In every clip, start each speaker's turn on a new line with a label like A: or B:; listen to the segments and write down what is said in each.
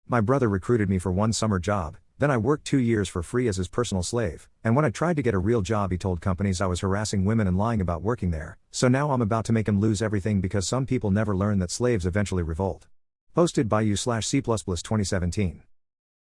A: My brother recruited me for one summer job, then I worked 2 years for free as his personal slave, and when I tried to get a real job he told companies I was harassing women and lying about working there, so now I'm about to make him lose everything because some people never learn that slaves eventually revolt. Posted by u/C++ 2017.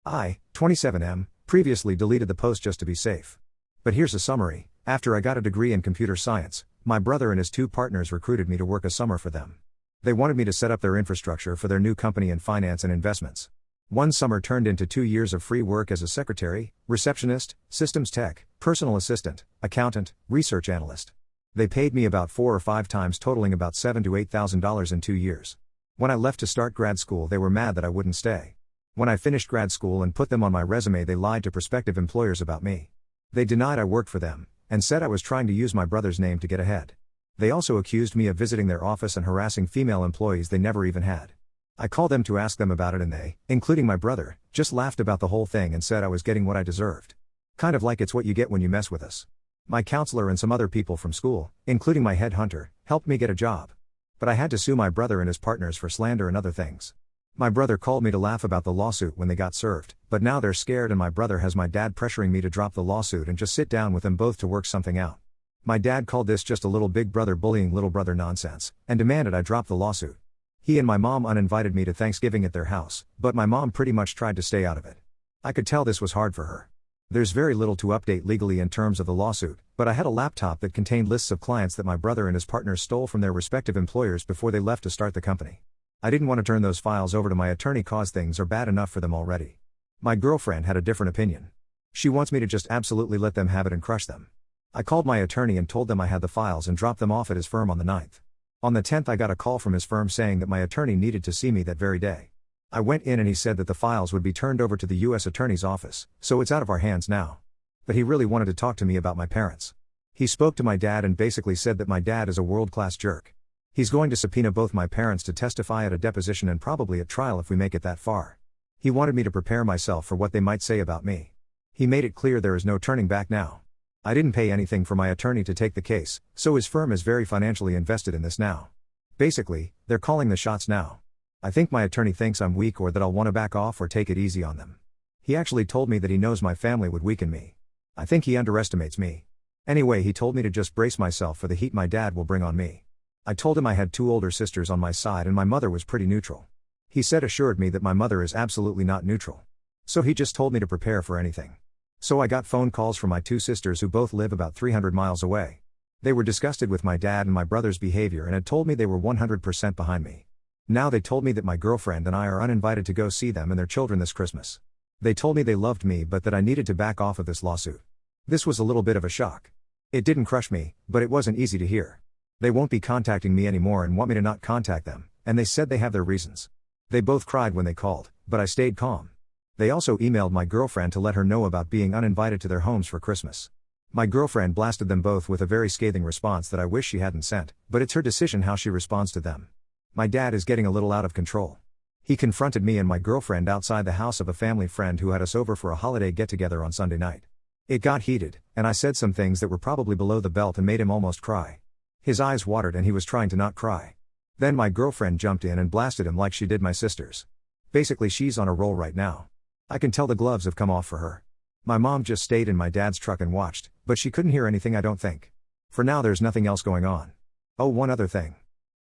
A: I, 27M, previously deleted the post just to be safe. But here's a summary. After I got a degree in computer science, my brother and his 2 partners recruited me to work a summer for them. They wanted me to set up their infrastructure for their new company in finance and investments. One summer turned into 2 years of free work as a secretary, receptionist, systems tech, personal assistant, accountant, research analyst. They paid me about 4 or 5 times, totaling about $7,000 to $8,000 in 2 years. When I left to start grad school they were mad that I wouldn't stay. When I finished grad school and put them on my resume they lied to prospective employers about me. They denied I worked for them, and said I was trying to use my brother's name to get ahead. They also accused me of visiting their office and harassing female employees they never even had. I called them to ask them about it and they, including my brother, just laughed about the whole thing and said I was getting what I deserved. Kind of like it's what you get when you mess with us. My counselor and some other people from school, including my headhunter, helped me get a job. But I had to sue my brother and his partners for slander and other things. My brother called me to laugh about the lawsuit when they got served, but now they're scared and my brother has my dad pressuring me to drop the lawsuit and just sit down with them both to work something out. My dad called this just a little big brother bullying little brother nonsense, and demanded I drop the lawsuit. He and my mom uninvited me to Thanksgiving at their house, but my mom pretty much tried to stay out of it. I could tell this was hard for her. There's very little to update legally in terms of the lawsuit, but I had a laptop that contained lists of clients that my brother and his partners stole from their respective employers before they left to start the company. I didn't want to turn those files over to my attorney cause things are bad enough for them already. My girlfriend had a different opinion. She wants me to just absolutely let them have it and crush them. I called my attorney and told them I had the files and dropped them off at his firm on the 9th. On the 10th I got a call from his firm saying that my attorney needed to see me that very day. I went in and he said that the files would be turned over to the U.S. Attorney's office, so it's out of our hands now. But he really wanted to talk to me about my parents. He spoke to my dad and basically said that my dad is a world-class jerk. He's going to subpoena both my parents to testify at a deposition and probably at trial if we make it that far. He wanted me to prepare myself for what they might say about me. He made it clear there is no turning back now. I didn't pay anything for my attorney to take the case, so his firm is very financially invested in this now. Basically, they're calling the shots now. I think my attorney thinks I'm weak or that I'll want to back off or take it easy on them. He actually told me that he knows my family would weaken me. I think he underestimates me. Anyway, he told me to just brace myself for the heat my dad will bring on me. I told him I had 2 older sisters on my side and my mother was pretty neutral. He assured me that my mother is absolutely not neutral. So he just told me to prepare for anything. So I got phone calls from my 2 sisters who both live about 300 miles away. They were disgusted with my dad and my brother's behavior and had told me they were 100% behind me. Now they told me that my girlfriend and I are uninvited to go see them and their children this Christmas. They told me they loved me but that I needed to back off of this lawsuit. This was a little bit of a shock. It didn't crush me, but it wasn't easy to hear. They won't be contacting me anymore and want me to not contact them, and they said they have their reasons. They both cried when they called, but I stayed calm. They also emailed my girlfriend to let her know about being uninvited to their homes for Christmas. My girlfriend blasted them both with a very scathing response that I wish she hadn't sent, but it's her decision how she responds to them. My dad is getting a little out of control. He confronted me and my girlfriend outside the house of a family friend who had us over for a holiday get-together on Sunday night. It got heated, and I said some things that were probably below the belt and made him almost cry. His eyes watered and he was trying to not cry. Then my girlfriend jumped in and blasted him like she did my sisters. Basically she's on a roll right now. I can tell the gloves have come off for her. My mom just stayed in my dad's truck and watched, but she couldn't hear anything I don't think. For now there's nothing else going on. Oh, one other thing.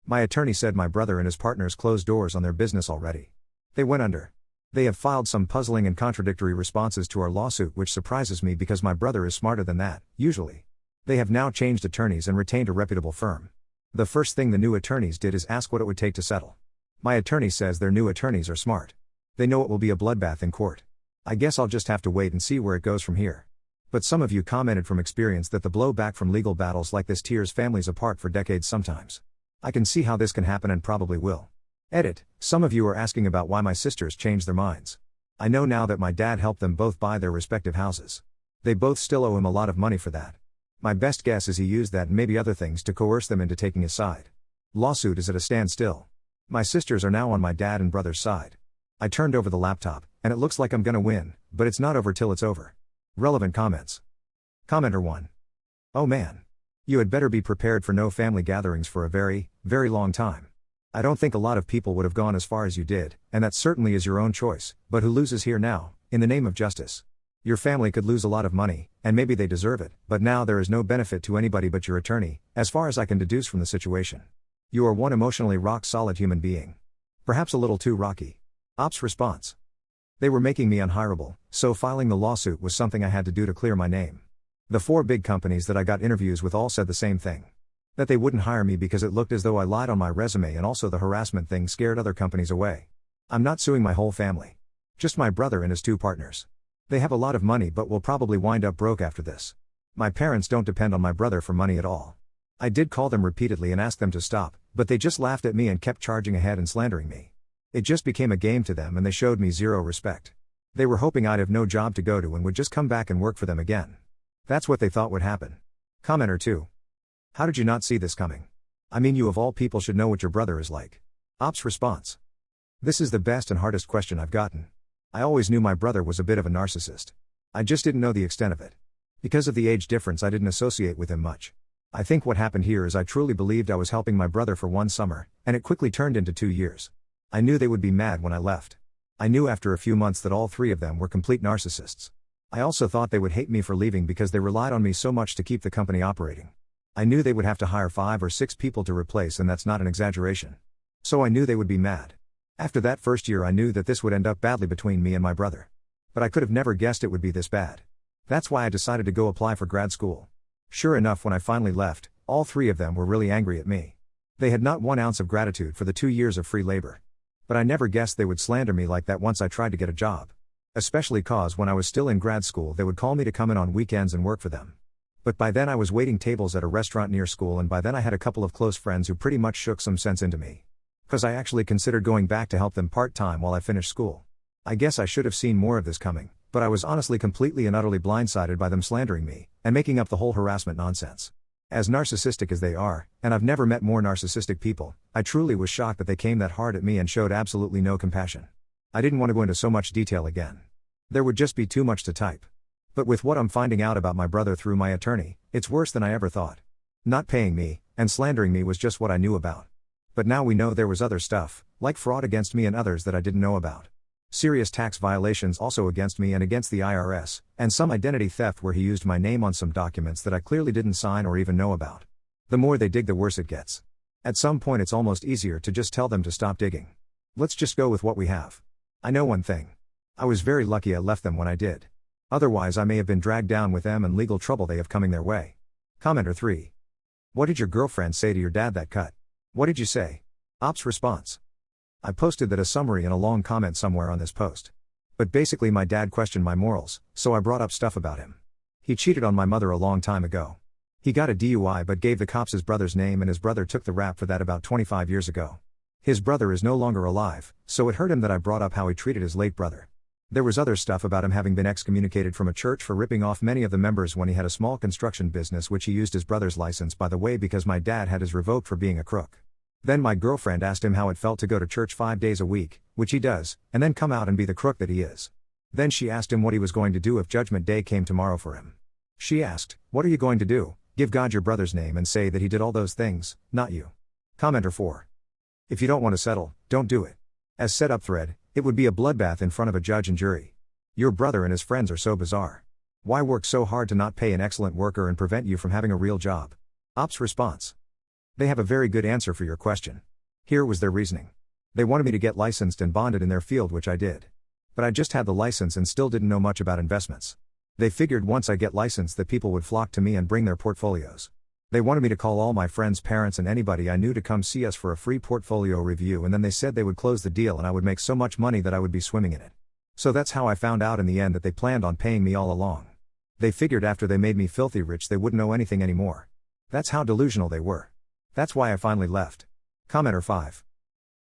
A: My attorney said my brother and his partners closed doors on their business already. They went under. They have filed some puzzling and contradictory responses to our lawsuit which surprises me because my brother is smarter than that, usually. They have now changed attorneys and retained a reputable firm. The first thing the new attorneys did is ask what it would take to settle. My attorney says their new attorneys are smart. They know it will be a bloodbath in court. I guess I'll just have to wait and see where it goes from here. But some of you commented from experience that the blowback from legal battles like this tears families apart for decades sometimes. I can see how this can happen and probably will. Edit, some of you are asking about why my sisters changed their minds. I know now that my dad helped them both buy their respective houses. They both still owe him a lot of money for that. My best guess is he used that and maybe other things to coerce them into taking his side. Lawsuit is at a standstill. My sisters are now on my dad and brother's side. I turned over the laptop, and it looks like I'm gonna win, but it's not over till it's over. Relevant comments. Commenter 1. Oh man. You had better be prepared for no family gatherings for a very, very long time. I don't think a lot of people would have gone as far as you did, and that certainly is your own choice, but who loses here now, in the name of justice? Your family could lose a lot of money, and maybe they deserve it, but now there is no benefit to anybody but your attorney, as far as I can deduce from the situation. You are one emotionally rock-solid human being. Perhaps a little too rocky. Ops response. They were making me unhireable, so filing the lawsuit was something I had to do to clear my name. The 4 big companies that I got interviews with all said the same thing. That they wouldn't hire me because it looked as though I lied on my resume, and also the harassment thing scared other companies away. I'm not suing my whole family. Just my brother and his 2 partners. They have a lot of money but will probably wind up broke after this. My parents don't depend on my brother for money at all. I did call them repeatedly and asked them to stop, but they just laughed at me and kept charging ahead and slandering me. It just became a game to them and they showed me zero respect. They were hoping I'd have no job to go to and would just come back and work for them again. That's what they thought would happen. Commenter 2. How did you not see this coming? I mean, you of all people should know what your brother is like. Ops response. This is the best and hardest question I've gotten. I always knew my brother was a bit of a narcissist. I just didn't know the extent of it. Because of the age difference, I didn't associate with him much. I think what happened here is I truly believed I was helping my brother for 1 summer, and it quickly turned into 2 years. I knew they would be mad when I left. I knew after a few months that all 3 of them were complete narcissists. I also thought they would hate me for leaving because they relied on me so much to keep the company operating. I knew they would have to hire 5 or 6 people to replace, and that's not an exaggeration. So I knew they would be mad. After that first year I knew that this would end up badly between me and my brother. But I could have never guessed it would be this bad. That's why I decided to go apply for grad school. Sure enough, when I finally left, all 3 of them were really angry at me. They had not 1 ounce of gratitude for the 2 years of free labor. But I never guessed they would slander me like that once I tried to get a job. Especially cause when I was still in grad school they would call me to come in on weekends and work for them. But by then I was waiting tables at a restaurant near school, and by then I had a couple of close friends who pretty much shook some sense into me. Cause I actually considered going back to help them part-time while I finished school. I guess I should have seen more of this coming, but I was honestly completely and utterly blindsided by them slandering me, and making up the whole harassment nonsense. As narcissistic as they are, and I've never met more narcissistic people, I truly was shocked that they came that hard at me and showed absolutely no compassion. I didn't want to go into so much detail again. There would just be too much to type. But with what I'm finding out about my brother through my attorney, it's worse than I ever thought. Not paying me, and slandering me was just what I knew about. But now we know there was other stuff, like fraud against me and others that I didn't know about. Serious tax violations also against me and against the IRS, and some identity theft where he used my name on some documents that I clearly didn't sign or even know about. The more they dig, the worse it gets. At some point it's almost easier to just tell them to stop digging. Let's just go with what we have. I know one thing. I was very lucky I left them when I did. Otherwise I may have been dragged down with them and legal trouble they have coming their way. Commenter 3. What did your girlfriend say to your dad that cut? What did you say? Ops response. I posted that a summary and a long comment somewhere on this post. But basically my dad questioned my morals, so I brought up stuff about him. He cheated on my mother a long time ago. He got a DUI but gave the cops his brother's name, and his brother took the rap for that about 25 years ago. His brother is no longer alive, so it hurt him that I brought up how he treated his late brother. There was other stuff about him having been excommunicated from a church for ripping off many of the members when he had a small construction business, which he used his brother's license, by the way, because my dad had his revoked for being a crook. Then my girlfriend asked him how it felt to go to church 5 days a week, which he does, and then come out and be the crook that he is. Then she asked him what he was going to do if Judgment Day came tomorrow for him. She asked, "What are you going to do? Give God your brother's name and say that he did all those things, not you." Commenter 4. If you don't want to settle, don't do it. As set up thread, it would be a bloodbath in front of a judge and jury. Your brother and his friends are so bizarre. Why work so hard to not pay an excellent worker and prevent you from having a real job? Ops response. They have a very good answer for your question. Here was their reasoning. They wanted me to get licensed and bonded in their field, which I did. But I just had the license and still didn't know much about investments. They figured once I get licensed that people would flock to me and bring their portfolios. They wanted me to call all my friends' parents and anybody I knew to come see us for a free portfolio review, and then they said they would close the deal and I would make so much money that I would be swimming in it. So that's how I found out in the end that they planned on paying me all along. They figured after they made me filthy rich they wouldn't owe anything anymore. That's how delusional they were. That's why I finally left. Commenter 5.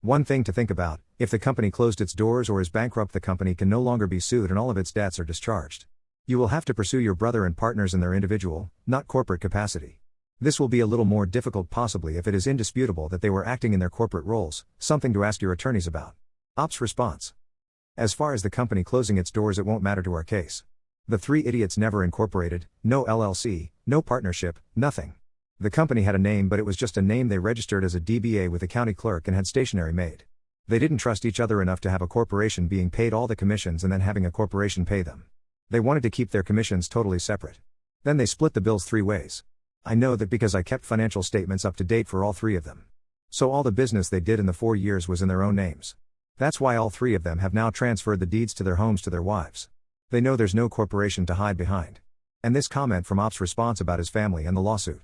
A: One thing to think about: if the company closed its doors or is bankrupt, the company can no longer be sued and all of its debts are discharged. You will have to pursue your brother and partners in their individual, not corporate capacity. This will be a little more difficult possibly if it is indisputable that they were acting in their corporate roles, something to ask your attorneys about. Ops response. As far as the company closing its doors, it won't matter to our case. The 3 idiots never incorporated, no LLC, no partnership, nothing. The company had a name, but it was just a name they registered as a DBA with a county clerk and had stationery made. They didn't trust each other enough to have a corporation being paid all the commissions and then having a corporation pay them. They wanted to keep their commissions totally separate. Then they split the bills 3 ways. I know that because I kept financial statements up to date for all 3 of them. So all the business they did in the 4 years was in their own names. That's why all 3 of them have now transferred the deeds to their homes to their wives. They know there's no corporation to hide behind. And this comment from Op's response about his family and the lawsuit.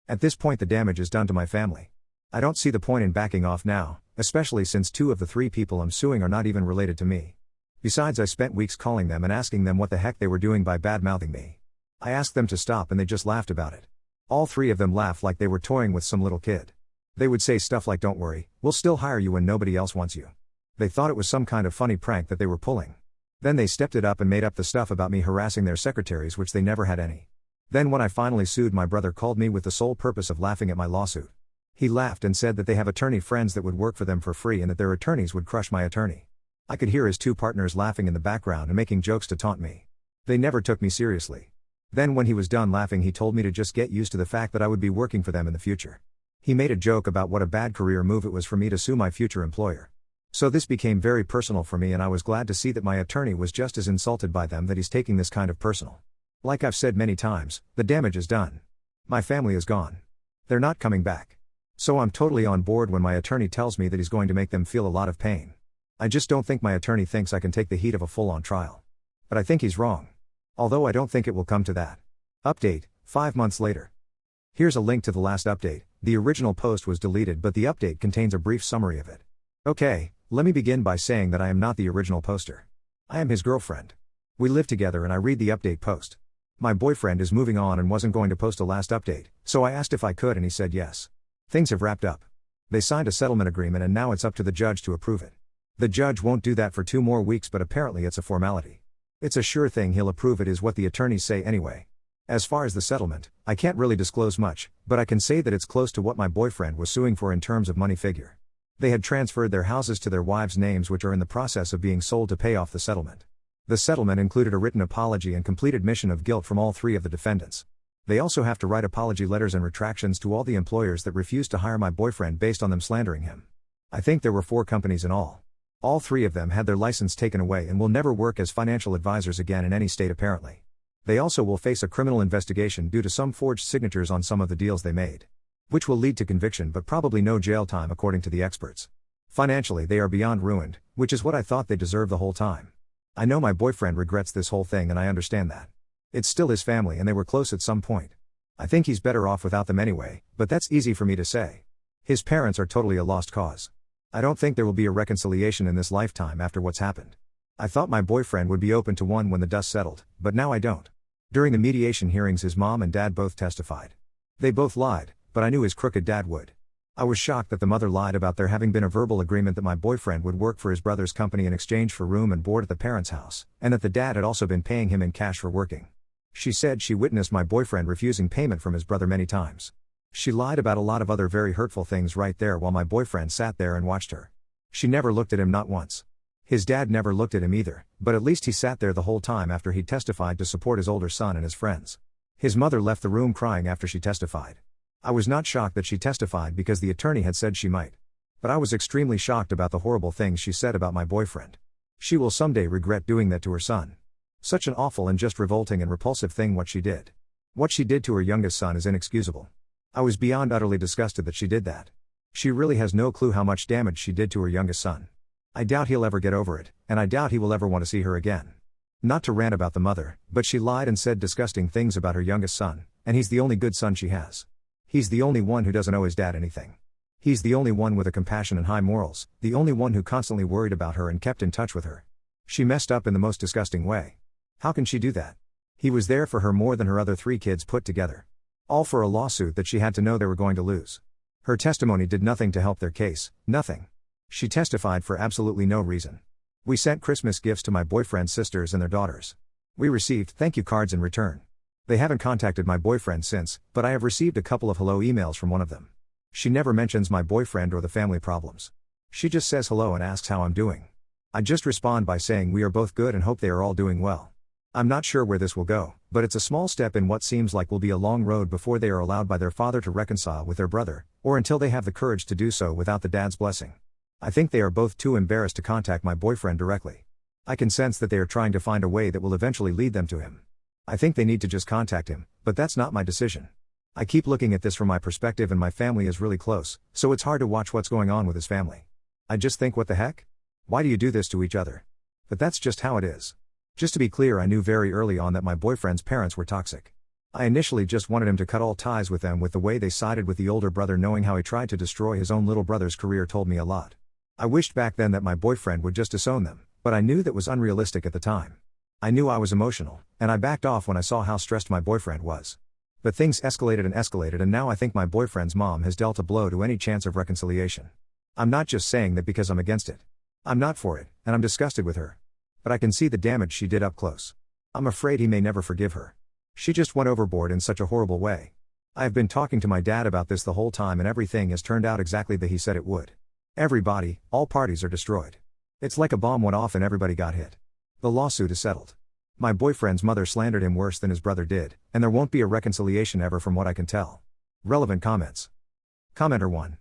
A: At this point the damage is done to my family. I don't see the point in backing off now, especially since 2 of the 3 people I'm suing are not even related to me. Besides, I spent weeks calling them and asking them what the heck they were doing by bad-mouthing me. I asked them to stop and they just laughed about it. All 3 of them laughed like they were toying with some little kid. They would say stuff like, "Don't worry, we'll still hire you when nobody else wants you." They thought it was some kind of funny prank that they were pulling. Then they stepped it up and made up the stuff about me harassing their secretaries, which they never had any. Then when I finally sued, my brother called me with the sole purpose of laughing at my lawsuit. He laughed and said that they have attorney friends that would work for them for free and that their attorneys would crush my attorney. I could hear his 2 partners laughing in the background and making jokes to taunt me. They never took me seriously. Then when he was done laughing, he told me to just get used to the fact that I would be working for them in the future. He made a joke about what a bad career move it was for me to sue my future employer. So this became very personal for me, and I was glad to see that my attorney was just as insulted by them that he's taking this kind of personal. Like I've said many times, the damage is done. My family is gone. They're not coming back. So I'm totally on board when my attorney tells me that he's going to make them feel a lot of pain. I just don't think my attorney thinks I can take the heat of a full-on trial. But I think he's wrong. Although I don't think it will come to that. Update, 5 months later. Here's a link to the last update. The original post was deleted, but the update contains a brief summary of it. Okay, let me begin by saying that I am not the original poster. I am his girlfriend. We live together and I read the update post. My boyfriend is moving on and wasn't going to post a last update, so I asked if I could and he said yes. Things have wrapped up. They signed a settlement agreement and now it's up to the judge to approve it. The judge won't do that for 2 more weeks, but apparently it's a formality. It's a sure thing he'll approve it, is what the attorneys say anyway. As far as the settlement, I can't really disclose much, but I can say that it's close to what my boyfriend was suing for in terms of money figure. They had transferred their houses to their wives' names, which are in the process of being sold to pay off the settlement. The settlement included a written apology and complete admission of guilt from all 3 of the defendants. They also have to write apology letters and retractions to all the employers that refused to hire my boyfriend based on them slandering him. I think there were 4 companies in all. All 3 of them had their license taken away and will never work as financial advisors again in any state apparently. They also will face a criminal investigation due to some forged signatures on some of the deals they made. Which will lead to conviction but probably no jail time according to the experts. Financially they are beyond ruined, which is what I thought they deserved the whole time. I know my boyfriend regrets this whole thing and I understand that. It's still his family and they were close at some point. I think he's better off without them anyway, but that's easy for me to say. His parents are totally a lost cause. I don't think there will be a reconciliation in this lifetime after what's happened. I thought my boyfriend would be open to one when the dust settled, but now I don't. During the mediation hearings his mom and dad both testified. They both lied, but I knew his crooked dad would. I was shocked that the mother lied about there having been a verbal agreement that my boyfriend would work for his brother's company in exchange for room and board at the parents' house, and that the dad had also been paying him in cash for working. She said she witnessed my boyfriend refusing payment from his brother many times. She lied about a lot of other very hurtful things right there while my boyfriend sat there and watched her. She never looked at him, not once. His dad never looked at him either, but at least he sat there the whole time after he testified to support his older son and his friends. His mother left the room crying after she testified. I was not shocked that she testified because the attorney had said she might. But I was extremely shocked about the horrible things she said about my boyfriend. She will someday regret doing that to her son. Such an awful and just revolting and repulsive thing what she did. What she did to her youngest son is inexcusable. I was beyond utterly disgusted that she did that. She really has no clue how much damage she did to her youngest son. I doubt he'll ever get over it, and I doubt he will ever want to see her again. Not to rant about the mother, but she lied and said disgusting things about her youngest son, and he's the only good son she has. He's the only one who doesn't owe his dad anything. He's the only one with a compassion and high morals, the only one who constantly worried about her and kept in touch with her. She messed up in the most disgusting way. How can she do that? He was there for her more than her other 3 kids put together. All for a lawsuit that she had to know they were going to lose. Her testimony did nothing to help their case, nothing. She testified for absolutely no reason. We sent Christmas gifts to my boyfriend's sisters and their daughters. We received thank you cards in return. They haven't contacted my boyfriend since, but I have received a couple of hello emails from one of them. She never mentions my boyfriend or the family problems. She just says hello and asks how I'm doing. I just respond by saying we are both good and hope they are all doing well. I'm not sure where this will go, but it's a small step in what seems like will be a long road before they are allowed by their father to reconcile with their brother, or until they have the courage to do so without the dad's blessing. I think they are both too embarrassed to contact my boyfriend directly. I can sense that they are trying to find a way that will eventually lead them to him. I think they need to just contact him, but that's not my decision. I keep looking at this from my perspective and my family is really close, so it's hard to watch what's going on with his family. I just think, what the heck? Why do you do this to each other? But that's just how it is. Just to be clear, I knew very early on that my boyfriend's parents were toxic. I initially just wanted him to cut all ties with them. With the way they sided with the older brother, knowing how he tried to destroy his own little brother's career told me a lot. I wished back then that my boyfriend would just disown them, but I knew that was unrealistic at the time. I knew I was emotional, and I backed off when I saw how stressed my boyfriend was. But things escalated, and now I think my boyfriend's mom has dealt a blow to any chance of reconciliation. I'm not just saying that because I'm against it. I'm not for it, and I'm disgusted with her. But I can see the damage she did up close. I'm afraid he may never forgive her. She just went overboard in such a horrible way. I have been talking to my dad about this the whole time, and everything has turned out exactly the he said it would. Everybody, all parties are destroyed. It's like a bomb went off and everybody got hit. The lawsuit is settled. My boyfriend's mother slandered him worse than his brother did, and there won't be a reconciliation ever from what I can tell. Relevant comments. Commenter 1.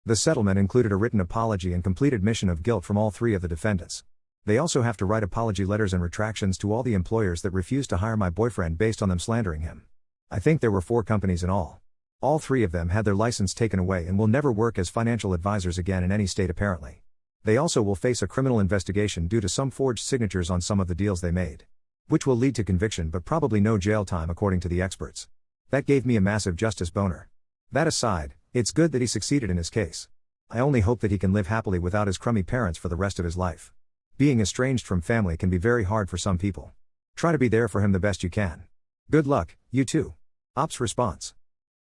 A: The settlement included a written apology and complete admission of guilt from all three of the defendants. They also have to write apology letters and retractions to all the employers that refused to hire my boyfriend based on them slandering him. I think there were 4 companies in all. All 3 of them had their license taken away and will never work as financial advisors again in any state apparently. They also will face a criminal investigation due to some forged signatures on some of the deals they made. Which will lead to conviction but probably no jail time according to the experts. That gave me a massive justice boner. That aside, it's good that he succeeded in his case. I only hope that he can live happily without his crummy parents for the rest of his life. Being estranged from family can be very hard for some people. Try to be there for him the best you can. Good luck, you too. Ops response.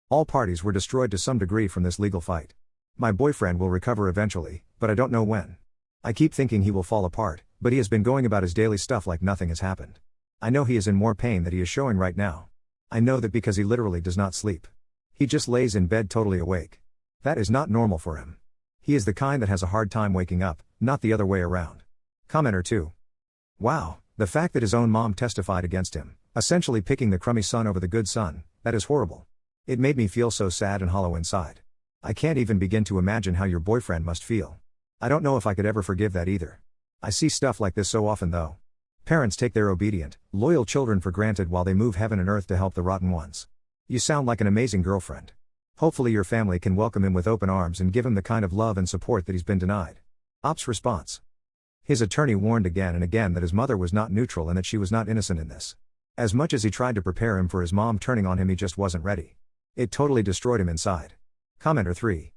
A: All parties were destroyed to some degree from this legal fight. My boyfriend will recover eventually, but I don't know when. I keep thinking he will fall apart, but he has been going about his daily stuff like nothing has happened. I know he is in more pain than he is showing right now. I know that because he literally does not sleep. He just lays in bed totally awake. That is not normal for him. He is the kind that has a hard time waking up, not the other way around. Commenter 2. Wow, the fact that his own mom testified against him, essentially picking the crummy son over the good son, that is horrible. It made me feel so sad and hollow inside. I can't even begin to imagine how your boyfriend must feel. I don't know if I could ever forgive that either. I see stuff like this so often though. Parents take their obedient, loyal children for granted while they move heaven and earth to help the rotten ones. You sound like an amazing girlfriend. Hopefully your family can welcome him with open arms and give him the kind of love and support that he's been denied. Ops response. His attorney warned again and again that his mother was not neutral and that she was not innocent in this. As much as he tried to prepare him for his mom turning on him, he just wasn't ready. It totally destroyed him inside. Commenter 3.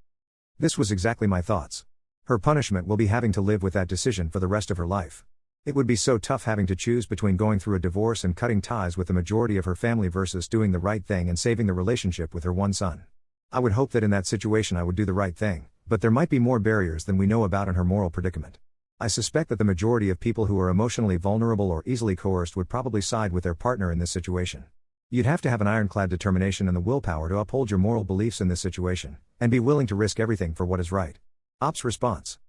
A: This was exactly my thoughts. Her punishment will be having to live with that decision for the rest of her life. It would be so tough having to choose between going through a divorce and cutting ties with the majority of her family versus doing the right thing and saving the relationship with her one son. I would hope that in that situation I would do the right thing, but there might be more barriers than we know about in her moral predicament. I suspect that the majority of people who are emotionally vulnerable or easily coerced would probably side with their partner in this situation. You'd have to have an ironclad determination and the willpower to uphold your moral beliefs in this situation, and be willing to risk everything for what is right. Ops response.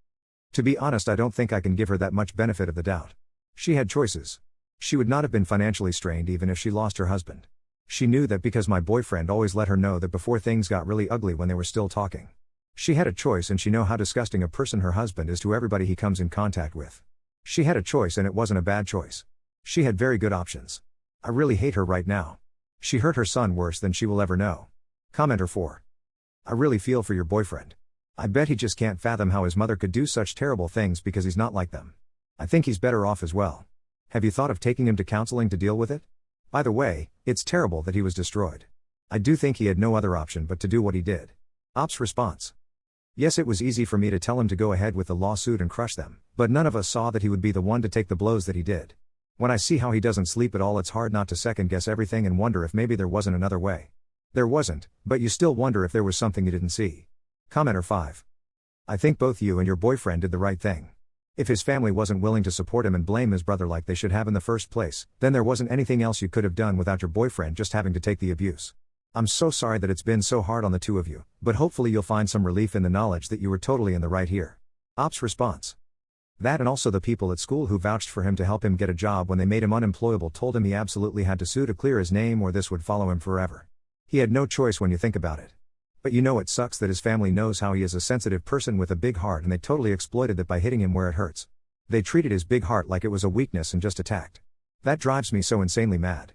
A: To be honest, I don't think I can give her that much benefit of the doubt. She had choices. She would not have been financially strained even if she lost her husband. She knew that because my boyfriend always let her know that before things got really ugly when they were still talking. She had a choice, and she know how disgusting a person her husband is to everybody he comes in contact with. She had a choice, and it wasn't a bad choice. She had very good options. I really hate her right now. She hurt her son worse than she will ever know. Commenter 4. I really feel for your boyfriend. I bet he just can't fathom how his mother could do such terrible things because he's not like them. I think he's better off as well. Have you thought of taking him to counseling to deal with it? By the way, it's terrible that he was destroyed. I do think he had no other option but to do what he did. Ops response. Yes, it was easy for me to tell him to go ahead with the lawsuit and crush them, but none of us saw that he would be the one to take the blows that he did. When I see how he doesn't sleep at all, it's hard not to second guess everything and wonder if maybe there wasn't another way. There wasn't, but you still wonder if there was something you didn't see. Commenter 5. I think both you and your boyfriend did the right thing. If his family wasn't willing to support him and blame his brother like they should have in the first place, then there wasn't anything else you could have done without your boyfriend just having to take the abuse. I'm so sorry that it's been so hard on the two of you, but hopefully you'll find some relief in the knowledge that you were totally in the right here. Ops response. That and also the people at school who vouched for him to help him get a job when they made him unemployable told him he absolutely had to sue to clear his name or this would follow him forever. He had no choice when you think about it. But you know it sucks that his family knows how he is a sensitive person with a big heart and they totally exploited that by hitting him where it hurts. They treated his big heart like it was a weakness and just attacked. That drives me so insanely mad.